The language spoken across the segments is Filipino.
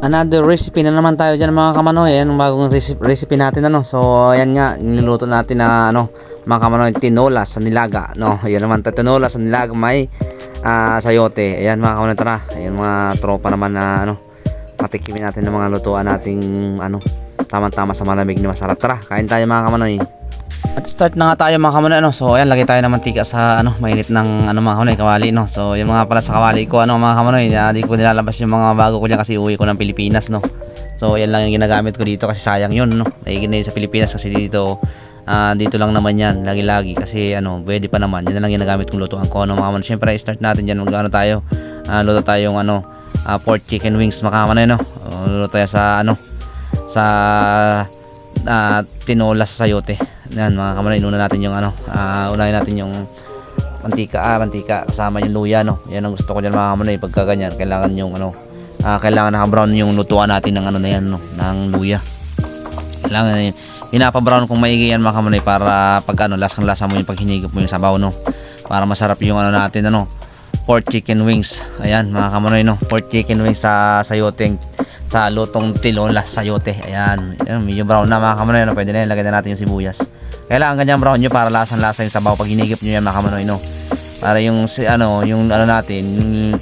Another recipe na naman tayo dyan mga kamanoy. Ayan, bagong recipe natin ano. So ayan nga, niluluto natin na ano, mga kamanoy, tinola sa nilaga no. Ayan naman, tinola sa nilaga may sayote. Ayan mga kamanoy, tara. Ayan mga tropa naman na ano, patikimin natin ng mga lutuan nating ano, tama-tama sa malamig na masarap. Tara, kain tayo mga kamanoy. At start na nga tayo mga kamanoy ano. So ayan, lagay tayo ng mantika sa ano, mainit ng ano mga kamanoy, kawali no. So yung mga pala sa kawali ko ano mga kamanoy, di ko nilalabas yung mga bago ko diyan kasi uwi ko ng Pilipinas no. So yan lang yung ginagamit ko dito kasi sayang yun no. Naigin sa Pilipinas kasi dito dito lang naman yan lagi-lagi kasi ano, pwede pa naman. Yan lang ginagamit kong lutuan ko ano mga kamanoy. Syempre start natin diyan, magano tayo. Luto tayo yung ano, pork chicken wings mga kamanoy no. Luto tayo sa ano, sa tinola sa sayote. Yan mga kamanoy, inuna natin yung ano, unahin natin yung mantika kasama yung luya no. Yan ang gusto ko diyan mga kamanoy, pagka ganyan kailangan yung ano, kailangan naka-brown yung lutuan natin ng ano na yan no, ng luya. Kailangan pinapa-brown kung maigi yan mga kamanoy para pag ano, lasang-lasa mo yung pag hinigop mo yung sabaw no. Para masarap yung ano natin ano, pork chicken wings. Ayan mga kamanoy no, pork chicken wings sa sayoteng, sa lutong tinola sa sayote. Ayan, medyo brown na mga kamanoy no. Pwede na yan, lagyan na natin yung sibuyas. Kailangan ganyan brown nyo para lasang-lasa yung sabaw pag hinigip nyo yan mga kamanoy no. Para yung yung ano natin, yung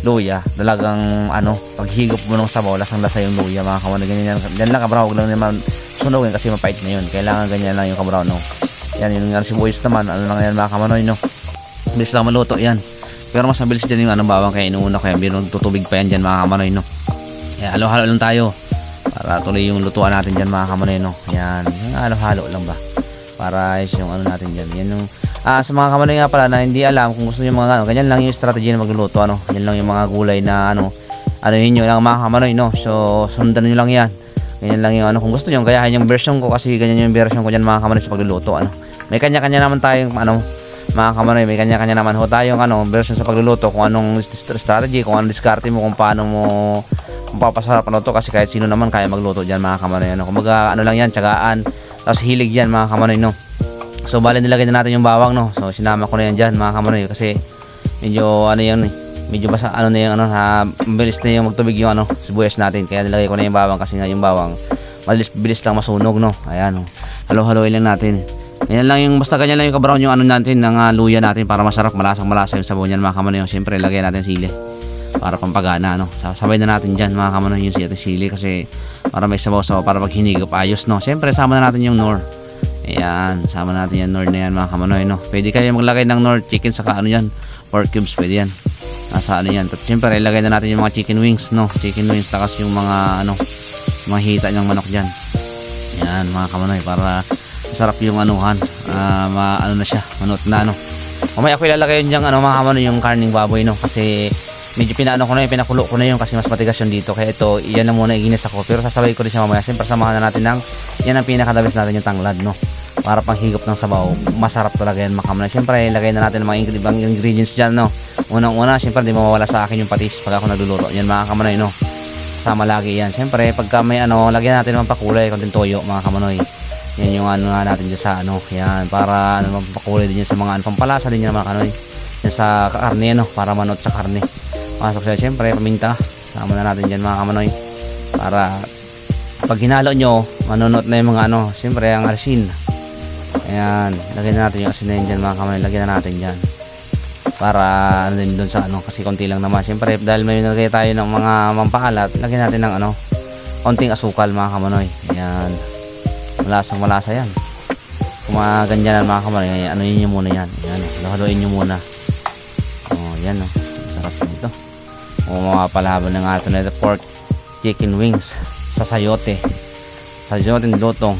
luya, talagang ano, pag higop mo ng sabaw, lasang-lasa yung luya mga kamanoy. Ganyan yan, ganyan lang ka-brown, huwag lang naman sunugin kasi mapait na yun. Kailangan ganyan lang yung ka-brown no. Yan, yung sibuyas naman, ano lang yan mga kamanoy no. Bilis lang maluto yan. Pero mas mabilis dyan yung anong bawang, kaya inuuna ko yan, tutubig pa yan dyan mga kamanoy no. Kaya halo-halo lang tayo para tuloy yung lutuan natin dyan mga kamanoy no. Yan, halo-halo lang ba para yung ano natin dyan. Yan yung sa mga kamanoy nga pala na hindi alam kung gusto nyo mga ano, ganyan lang yung strategy na magluluto ano. Yan lang yung mga gulay na ano yun nyo lang mga kamanoy no. So sundan nyo lang yan. Ganyan lang yung ano, kung gusto nyo gayahin yung version ko kasi ganyan yung version ko dyan mga kamanoy sa pagluluto ano. May kanya-kanya naman tayong ano mga kamanoy, may kanya-kanya naman ho tayong ano version sa pagluluto, kung anong strategy, kung anong diskarte mo, kung paano mo papasarap ano to, kasi kahit sino naman kaya magluto dyan mga kamanoy ano. Kumbaga ano lang yan, tiyagaan, tapos hilig yan mga kamanoy no. So bali nilagay na natin yung bawang no. So sinama ko na yan dyan mga kamanoy kasi medyo ano yan medyo basa ano na yung ano, mabilis na yung magtubig yung ano sibuyas natin, kaya nilagay ko na yung bawang kasi nga yung bawang bilis lang masunog no. Ayan no, halo-haloin lang natin. Yan lang yung, basta ganyan lang yung ka-brown yung ano natin ng luya natin para masarap, malasang-malasa yung sabaw niyan mga kamanoy. Siyempre lagyan natin sili para pampagana no. Sabay na natin diyan mga kamanoy yung sili kasi para may sabaw-sabaw, para pag hinigop ayos no. Siyempre sama na natin yung nor. Ayan, sama natin yung nor na yan mga kamanoy no. Pwede kayo maglagay ng nor chicken saka ano yan, pork cubes, pwede yan. Nasa ano yan. At siyempre ilagay na natin yung mga chicken wings no. Chicken wings takas yung mga ano, mga hita ng manok diyan. Yan mga kamanoy, para masarap yung anuhan, ano na siya, manot na no. Mamaya ako ilalagay yun dyan ano mga kamanoy, yung karning baboy no, kasi medyo pinaano ko na yung, pinakulo ko na yung kasi mas matigas yun dito, kaya ito yan lang muna iginis ako, pero sasabay ko rin siya mamaya. Siyempre samahan na natin ng yan ang pinakadabis natin, yung tanglad no, para pang higop ng sabaw, masarap talaga yan mga kamanoy. Siyempre ilagay na natin mga ibang ingredients dyan no. Unang-una siyempre di mawawala sa akin yung patis pag ako nagluluto yan mga kamanoy no, sama lagi yan. Siyempre pagka may ano, lagyan natin ng pakulay, konting toyo mga kamanoy. Yan yung ano natin dyan sa ano, yan para ano, pakulay din yan sa mga ano, pampalasa din yan mga kamanoy yan sa karne no, para manot sa karne. Pasok siya siyempre, paminta, sama na natin dyan mga kamanoy para pag hinalo nyo manunot na yung mga ano, siyempre ang asin. Ayan, lagyan na natin yung asin na yun dyan mga kamanoy, lagyan na natin dyan para ano din dun sa ano, kasi konti lang naman. Siyempre dahil may nilagay tayo ng mga mampaalat, lagyan natin ng ano, konting asukal mga kamanoy. Ayan, malasang-malasa yan. Kung mga ganyan mga kamanoy, ano yun muna yan. Ayan, haluin nyo muna. Oh, yan o, sarap nito. O mapapalaban ng ato na pork chicken wings sa sayote. Sayote lutong.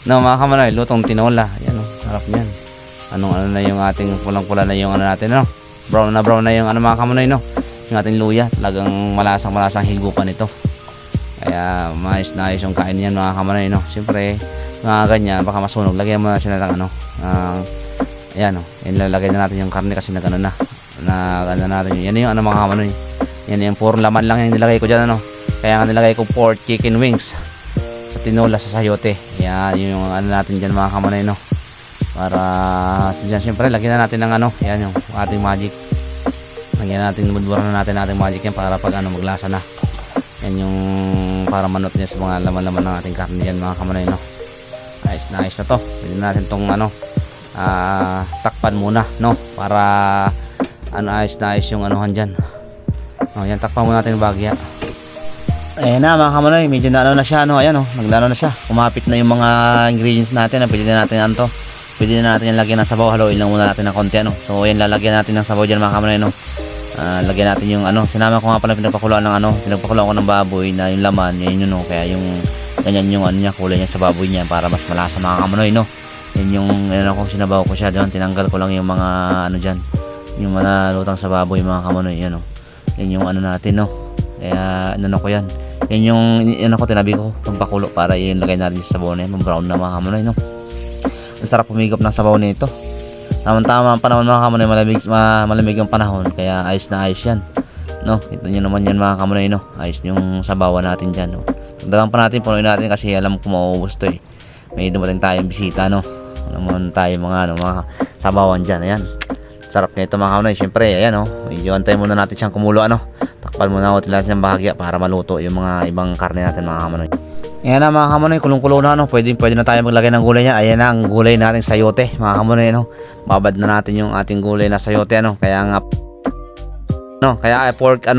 No mga kamanoy, lutong tinola. Yan o, sarap yan. Anong ano na yung ating pulang-pula na yung ano natin no. Brown na yung ano mga kamanoy no. Yung ating luya, talagang malasang-malasang higupan ito. Kaya mais na ayos yung kain niyan mga kamanoy no. Siyempre mga ganyan baka masunog, lagyan mo na siya ng ano, ayan o, ilalagay na natin yung karne kasi nagano na ano natin yun. Yan yung ano mga kamanoy, yan yung puro laman lang yung nilagay ko dyan ano. Kaya nga nilagay ko pork chicken wings sa tinola sa sayote. Yan yung ano natin dyan mga kamanoy no, para dyan siyempre lagyan na natin ng ano, yan yung ating magic. Lagyan natin, budburan na natin ating magic yan para pag ano maglasa na. Yan yung para manot niya sa mga laman-laman ng ating karne yan mga kamanoy, no. Ayos na to. Pwede natin tong takpan muna, no, para ayos yung anuhan dyan. Yan, takpan muna natin yung bagya. Ayan na mga kamanoy, medyo na siya, ayan, naglano na siya. Kumapit na yung mga ingredients natin. Pwede na natin pwede na natin yung lagyan ng sabaw. Haluin lang muna natin ng konti, So ayan, lalagyan natin ng sabaw dyan mga kamanoy, lagyan natin yung sinama ko nga pala pinagpakuluan ko ng baboy na yung laman, yan yun, kaya yung ganyan yung niya, kulay niya sa baboy niya para mas malasa mga kamanoy, no. Yan yung sinabaw ko siya doon, tinanggal ko lang yung mga dyan, yung mga lutang sa baboy mga kamanoy, yan, yan yung natin, kaya ko yan. Yan yung tinabi ko pampakulo para ilagay natin sa sabaw na yan, brown na mga kamanoy, no. Ang sarap pumigop ng sabaw nito. Tama-tama ang panahon mga kamanoy, malamig ang panahon, kaya ayos na ayos yan, no. Ito nyo naman yan mga kamanoy, no. Ayos yung sabawan natin dyan, no. Dagdagan pa natin, punuin natin kasi alam ko mauubos to, may dumating tayong bisita, no. Naman tayo mga sabawan dyan. Ayan, sarap nito mga kamanoy. Siyempre ayan, medyo antay muna natin siyang kumulo, takpan muna natin siyang bahagya para maluto yung mga ibang karne natin mga kamanoy. Ayan na mga kamanoy, kulong-kulo na, pwede na tayo maglagay ng gulay niya. Ayan na ang gulay natin, sayote mga kamanoy, babad na natin yung ating gulay na sayote, kaya nga pork,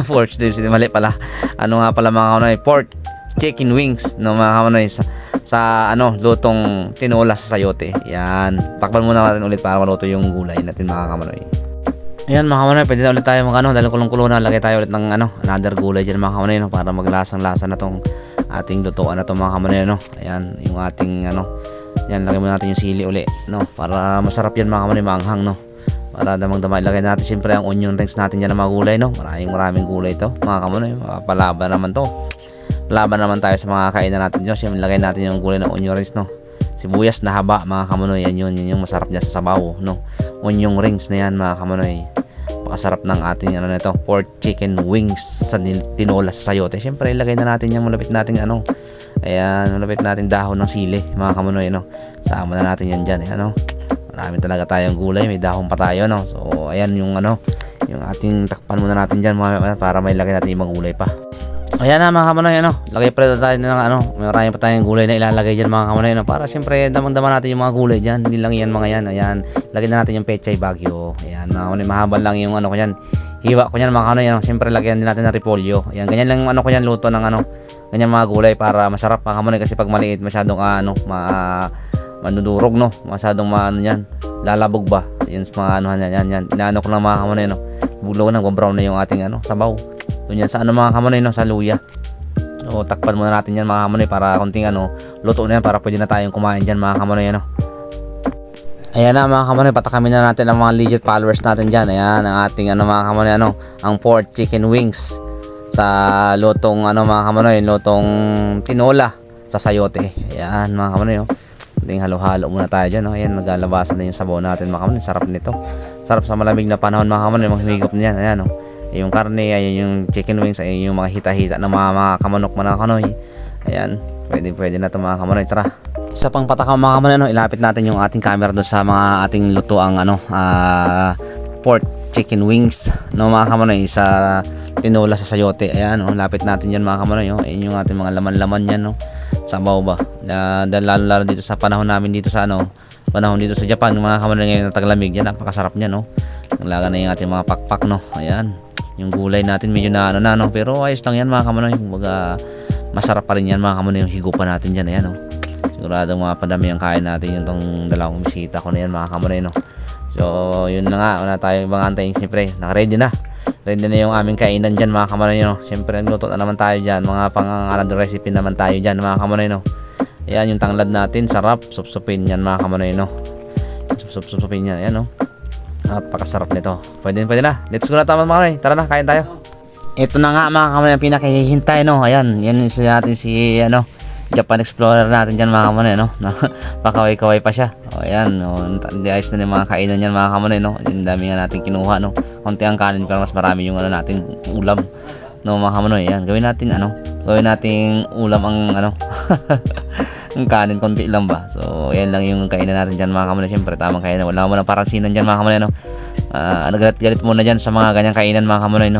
pork, mali pala, mga kamanoy, pork chicken wings, mga kamanoy, sa lutong tinola sa sayote. Yan, takpan muna natin ulit para maluto yung gulay natin mga kamanoy. Ayan mga kamanoy, pwede na ulit tayo dahil kulong-kulo na, lagay tayo ulit ng another gulay dyan mga kamanoy, para maglasang-lasa na tong ating lutuan na to mga kamanoy, Ayan, yung ating yan, lagay muna natin yung sili uli, para masarap yan mga kamanoy, maanghang, para damang-dama. Ilagay natin siyempre ang onion rings natin dyan ng mga gulay, maraming gulay to mga kamanoy, palaban naman to. Laban naman tayo sa mga kainan natin dyan. Siyempre lagay natin yung gulay ng onion rings, sibuyas na haba mga kamanoy, yan yung masarap niya sa sabaw, onion rings na yan mga kamanoy. Pakasarap ng ating nito, pork chicken wings sa tinola sa sayote. Siyempre ilagay na natin yung malapit nating ayan, malapit nating dahon ng sili mga kamanoy, sama na natin yan dyan, marami talaga tayong gulay, may dahon pa tayo, so ayan yung yung ating takpan muna natin dyan para may lagay natin yung mga gulay pa. Ayan na mga kamanoy, lagay pa tayo ng marami pa tayong gulay na ilalagay dyan mga kamanoy, para siyempre damang-dama natin yung mga gulay dyan, hindi lang yan mga yan. Ayan, lagay na natin yung pechay bagyo. Ayan mga kamanoy, mahaba lang yung ko yan, hiwa ko yan mga kamanoy, siyempre lagyan din natin ng repolyo. Ayan, ganyan lang ko yan, luto ng ganyan mga gulay para masarap mga kamanoy, kasi pag maliit masyadong manudurog, masyadong yan, lalabog ba, yun mga yan, inaano ko lang mga kamanoy, buglaw na, brown na yung ating sabaw. Doon yan sa mga kamanoy, sa luya. So takpan muna natin yan mga kamanoy para konting luto na yan, para pwede na tayong kumain dyan mga kamanoy, Ayan na mga kamanoy, patakamin na natin ang mga legit followers natin dyan. Ayan ang ating mga kamanoy, ang pork chicken wings sa lutong mga kamanoy, lutong tinola sa sayote. Ayan mga kamanoy, konting halo-halo muna tayo dyan, Ayan, naglalabasan na yung sabaw natin mga kamanoy. Sarap nito, sarap sa malamig na panahon mga kamanoy, maghimigop na yan. Ayan, yung karne, ayan yung chicken wings, ayan yung mga hita-hita na mga kamanok mga kanoy. Ayan, pwede na ito mga kamanoy. Tara, isa pang patakaw mga kamanoy, ilapit natin yung ating camera doon sa mga ating lutoang pork chicken wings, mga kamanoy, sa tinola sa sayote. Ayan, lapit natin yan mga kamanoy, ayan yung ating mga laman-laman yan, sabaw ba, lalo dito sa panahon namin dito sa panahon dito sa Japan mga kamanoy, ngayon na taglamig yan, napakasarap niyan, naglaga na yung ating mga pakpak, ayan. Yung gulay natin medyo na pero ayos lang yan mga kamanoy. Kumbaga masarap pa rin yan mga kamanoy, yung higupan natin dyan. Ayan, siguradong mapadami ang kain natin yung tong dalawang bisita ko na yan mga kamanoy, So yun na nga, wala tayo ibang antayin. Siyempre naka-ready na yung aming kainan dyan mga kamanoy, Siyempre nagluto na naman tayo dyan, mga pang-another recipe naman tayo dyan mga kamanoy, Ayan yung tanglad natin, sarap, supsupin yan mga kamanoy, supsupin yan, ayan, napakasarap nito. Pwede na. Let's go na tama mga kamanoy. Tara na, kain tayo. Ito na nga mga kamanoy ang pinakahihintay, Ayan, yan yung natin si Japan Explorer natin dyan mga kamanoy, pakaway-kaway pa siya. Ayan, hindi ayos na yung mga kainan niyan mga kamanoy, Yung dami nga natin kinuha, konti ang kanin pero mas marami yung natin ulam, mga kamanoy. Ayan, gawin natin ulam ang ang kanin, konti lang ba. So yan lang yung kainan natin dyan mga kamanoy. Siyempre tamang kainan, wala mo ng paransinan dyan mga kamanoy, galit muna dyan sa mga ganyang kainan mga kamanoy,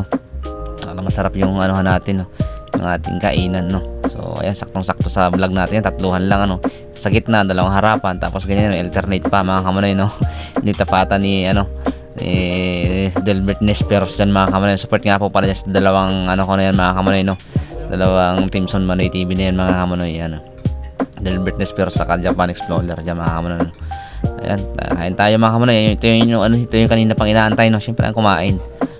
masarap yung natin, ng ating kainan, no. So ayan, saktong-sakto sa vlog natin, tatluhan lang ano. Sa gitna, dalawang harapan, tapos ganyan alternate pa mga kamanoy, no. Hindi tapatan ni Delbert Nesperos dyan mga kamanoy. Support nga po pala dyan sa dalawang ko na yan mga kamanoy, no. Dalawang Team Son Manoy TV na yan mga kamanoy, Delbert Nesperos sa Japan Explorer dyan mga kamanoy, no. Ayan, kain tayo mga kamanoy. Ito yung kanina pang inaantay, no. Siyempre ang kumain.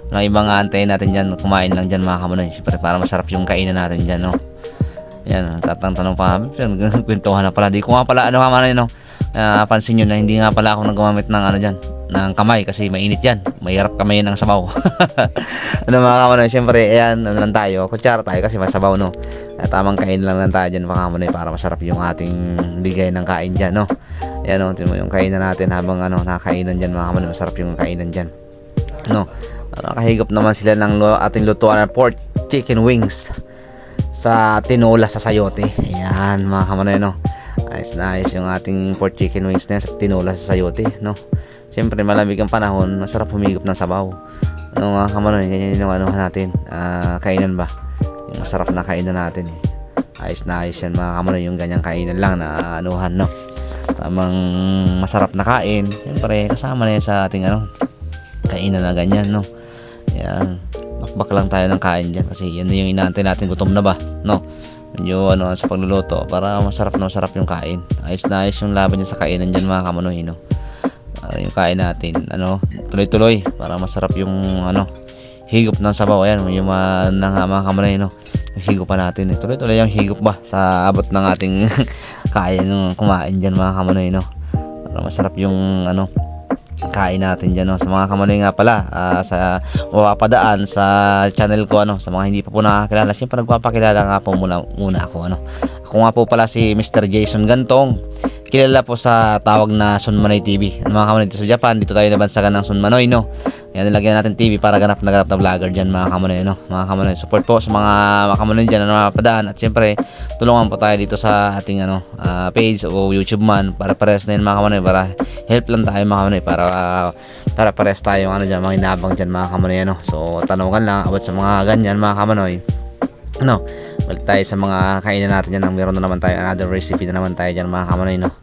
Mga ibang aantayin natin dyan, kumain lang dyan mga kamanoy. Siyempre para masarap yung kainan natin dyan, no. Yan, tatanong pa kami. Kwentuhan na pala. Di ko nga pala kamanoy, no. Pansin nyo na hindi nga pala ako nagumamit ng dyan, ng kamay kasi mainit yan. Mahirap kamay ng sabaw. Mga kamanoy, siyempre, ayan, lang tayo. Kutsara tayo kasi masabaw, no. Tamang kain lang tayo dyan mga kamanoy para masarap yung ating bigay ng kain dyan, no. Ayan, no, yung kainan natin habang nakakainan dyan mga kamanoy. Masarap yung kainan dyan, no. Nakahigop naman sila ng ating lutuan na pork chicken wings sa tinola sa sayote. Ayan mga kamanoy, no. Ayos na ayos yung ating pork chicken wings na sa tinola sa sayote, no. Siyempre malamig ang panahon, masarap humigop ng sabaw, mga kamanoy. Ganyan yung natin, kainan ba, yung masarap na kainan natin Ayos na ayos yan mga kamanoy, yung ganyang kainan lang na no. Tamang masarap na kain, siyempre kasama na yan sa ating kainan na ganyan, no. Ayan, bakbak lang tayo ng kain dyan kasi yan na yung inaantay natin, gutom na ba, no. Medyo sa pagluluto para masarap na masarap yung kain. Ayos na ayos yung laban niya sa kainan dyan mga kamanoy, no. Yung kain natin tuloy-tuloy para masarap yung higop ng sabaw. Ayan yung mga kamanoy, no. Yung higop pa natin tuloy-tuloy yung higop ba sa abot ng ating kain ng kumain dyan mga kamanoy, no. Para masarap yung kain natin dyan, no. Sa mga kamanoy nga pala, sa mapapadaan sa channel ko, sa mga hindi pa po nakakilala, siyempre nagpapakilala nga po muna ako, ako nga po pala si Mr. Jason Gantong, kilala po sa tawag na Son Manoy TV. Mga kamanoy, dito sa Japan, dito tayo nabansagan ng Son Manoy, no. Yan, nilagyan natin TV para ganap na vlogger dyan mga kamanoy, no. Mga kamanoy, support po sa mga kamanoy dyan na mapapadaan, at siyempre tulungan po tayo dito sa ating page o YouTube man, para pares na yun mga kamanoy, para help lang tayo mga kamanoy, para pares tayo dyan, mga inabang dyan mga kamanoy, So tanungan lang about sa mga ganyan mga kamanoy, balik tayo sa mga kainan natin dyan. Meron na naman tayo another recipe na naman tayo dyan mga kamanoy, no.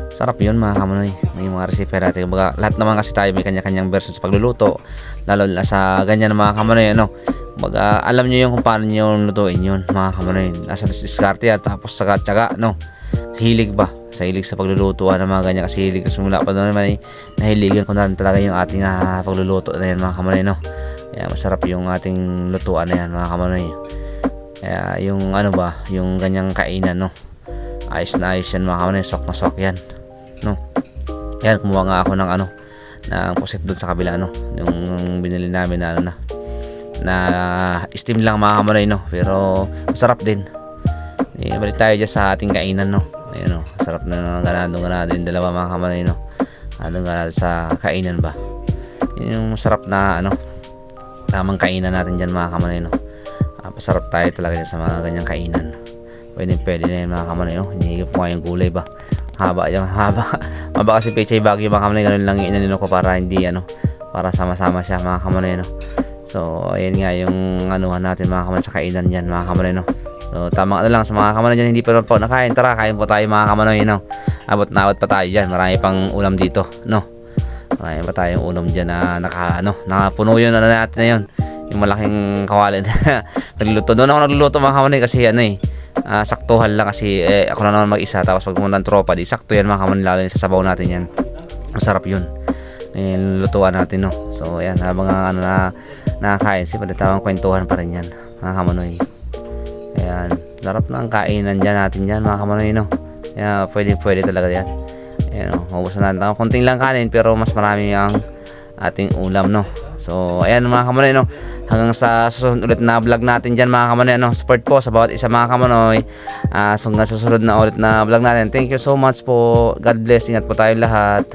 Sarap yun mga kamanoy, yung mga recipe natin. Lahat naman kasi tayo may kanya-kanyang version sa pagluluto, lalo na sa ganyan mga kamanoy, alam nyo yung kung paano nyo lutuin yun mga kamanoy. Nasa diskarte yan, tapos sa tsaga, no. Hilig ba? Sa hilig sa pagluluto ng mga ganyan, kasi hilig kasi mula pa doon naman nahiligan ko na talaga yung ating pagluluto na yan mga kamanoy, no. Kaya masarap yung ating lutuan na yan mga kamanoy. Kaya yung yung ganyang kainan, no. Ayos na ayos yan mga kamanoy, swak na swak yan, no. Yan, kumuha nga ako ng ng pusit doon sa kabila, no. Yung binili namin na steam lang mga kamanoy, no. Pero masarap din. Balik tayo dyan sa ating kainan, no. Ayan, no. Sarap na ganado yung dalawa mga kamanoy, no. Ganado sa kainan ba. Yun yung masarap na tamang kainan natin dyan mga kamanoy, no. Pasarap tayo talaga sa mga ganyang kainan. Pwede na yun mga kamanoy, no. Hinihigop ko nga yung gulay ba. Haba kasi pechay bagyo mga kamanoy. Ganun lang inanino ko para hindi para sama-sama siya mga kamanoy, no. So ayan nga yung natin mga kamanoy sa kainan dyan mga kamanoy, no. So tama lang sa mga kamanoy dyan, hindi pa po nakain. Tara, kain po tayo mga kamanoy, no. Abot na abot pa tayo dyan. Marami pang ulam dito, no. Marami pa tayong ulam dyan na nakapuno yun natin na yun. Yung malaking kawali na nagluluto. Doon ako nagluluto mga kamanoy kasi saktuhan lang kasi ako na naman mag-isa, tapos pag pumunta ng tropa, di sakto yan mga kamanoy, lalo sa sabaw natin yan. Masarap yun yung lutuan natin, no. So ayan, habang nakakain, siyempre tamang kwentuhan pa rin yan mga kamanoy. Ayan, sarap na ang kainan dyan natin dyan mga kamanoy, no. Kaya pwede talaga yan. Ayan, mabusan natin konting lang kanin pero mas marami ang ating ulam, no. So ayan mga kamanoy, no. Hanggang sa susunod ulit na vlog natin dyan mga kamanoy, support po sa bawat isa mga kamanoy. So hanggang susunod na ulit na vlog natin. Thank you so much po. God bless. Ingat po tayo lahat.